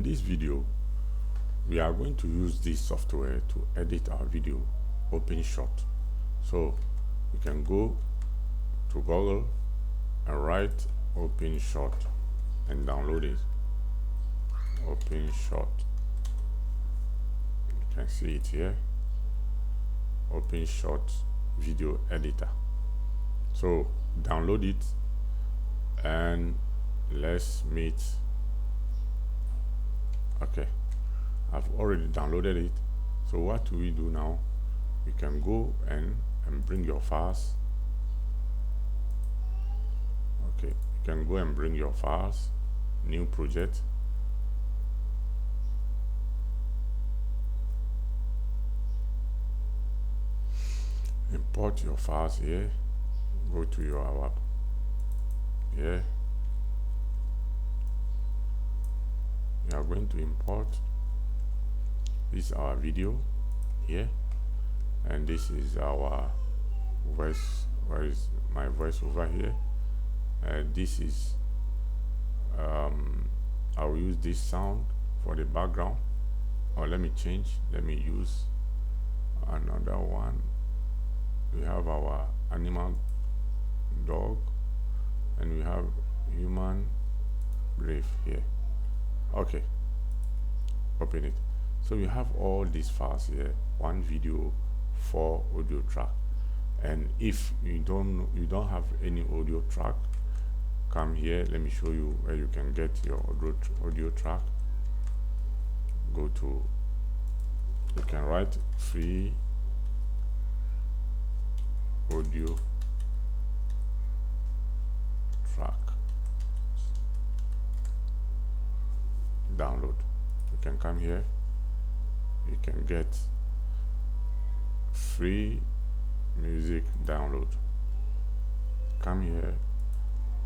this video, we are going to use this software to edit our video, openshot. So you can go to Google and write openshot and download it. Openshot, you can see it here, openshot video editor. So download it and let's meet. Okay, I've already downloaded it. So what do we do now? You can go and bring your files. Okay, you can go and bring your files, new project. Import your files here. Go to your app here. We are going to import. This is our video here, and this is our voice. Where is my voice over here? This is I will use this sound for the background, or let me change. Let me use another one. We have our animal dog, and we have human brave here. Okay, open it. So we have all these files here: 1 video, 4 audio track. And if you don't have any audio track, come here. Let me show you where you can get your audio track. Go to, you can write free audio track, download. You can come here, you can get free music download. Come here,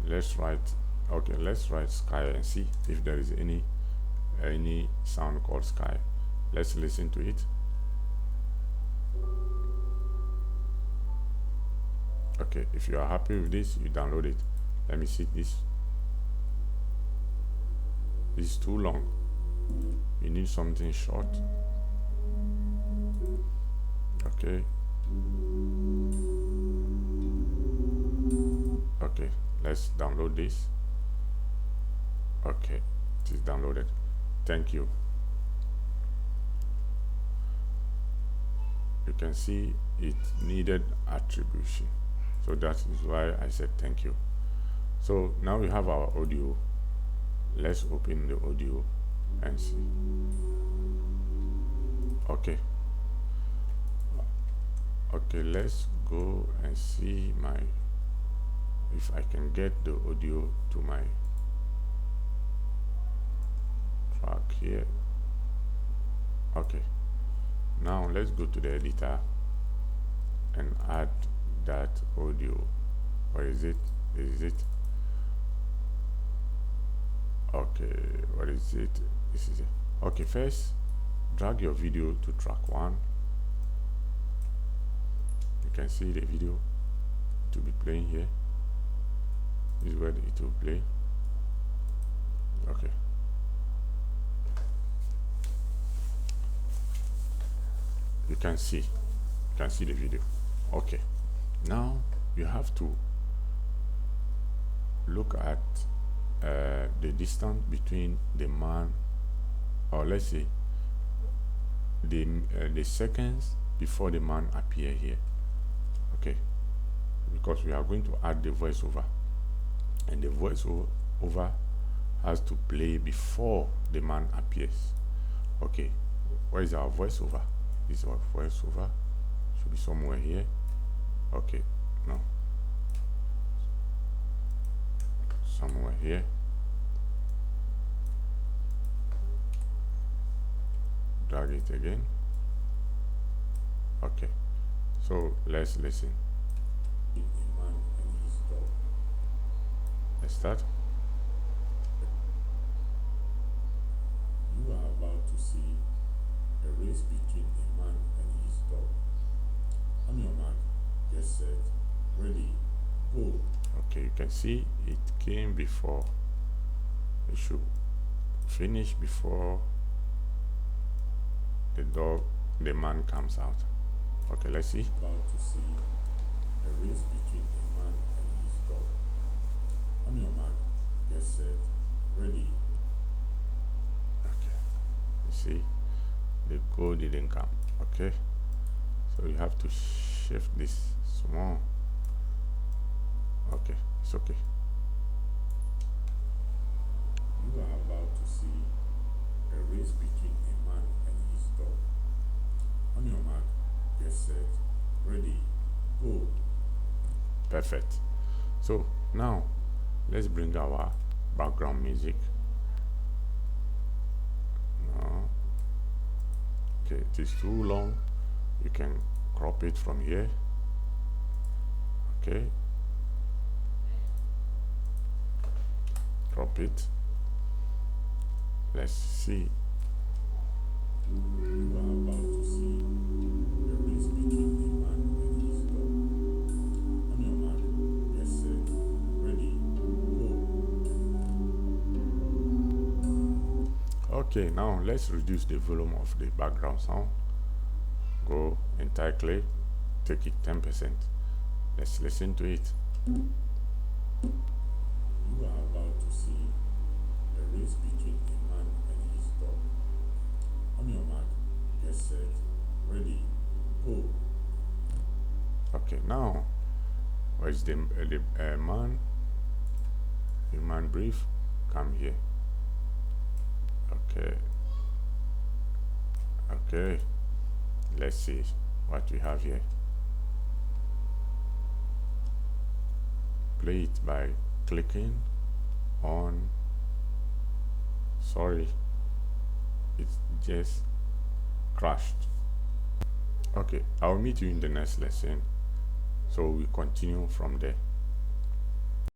let's write, okay, let's write sky and see if there is any sound called sky. Let's listen to it. Okay, if you are happy with this, you download it. Let me see this. This is too long. You need something short. Okay. Okay, let's download this. Okay, it is downloaded. Thank you. You can see it needed attribution. So that is why I said thank you. So now we have our audio. Let's open the audio and see. Okay. Okay, let's go and see if I can get the audio to my track here. Okay. Now let's go to the editor and add that audio. Where is it? Is it? Okay, what is it? This is it. Okay, first drag your video to track 1. You can see the video to be playing here. This is where it will play. Okay. You can see the video. Okay. Now you have to look at the distance between the man, or let's say the seconds before the man appear here. Okay, because we are going to add the voiceover, and the voiceover has to play before the man appears. Okay, where is our voiceover? This is our voiceover. Should be somewhere here. Okay, no, somewhere here. Drag it again. Okay, so let's listen. Let's start. You are about to see a race between a man and his dog. On your mark, get set, ready, go. Okay, you can see it came before. It should finish before the man comes out. Okay, let's see. About to see a race between a man and his dog. On your mark, get set, ready. Okay, you see, the goal didn't come. Okay, so you have to shift this small. Okay, it's okay. You are about to see a race between a man and his dog. On your mark, get set, ready, go. Perfect. So now let's bring our background music. No. Okay, it is too long. You can crop it from here. Okay, crop it. Let's see. You are about to see a race between a man and his dog. On your mark, get set, ready, go. Okay, now let's reduce the volume of the background sound. Go entire clip, take it 10%. Let's listen to it. You are about to see a race between a man and his dog. On your mark, get set, ready, go. Okay, now where's the man? Human brief, come here. Okay. Okay, let's see what we have here. Play it by clicking on. Sorry, it just crashed. Okay, I'll meet you in the next lesson, so we continue from there.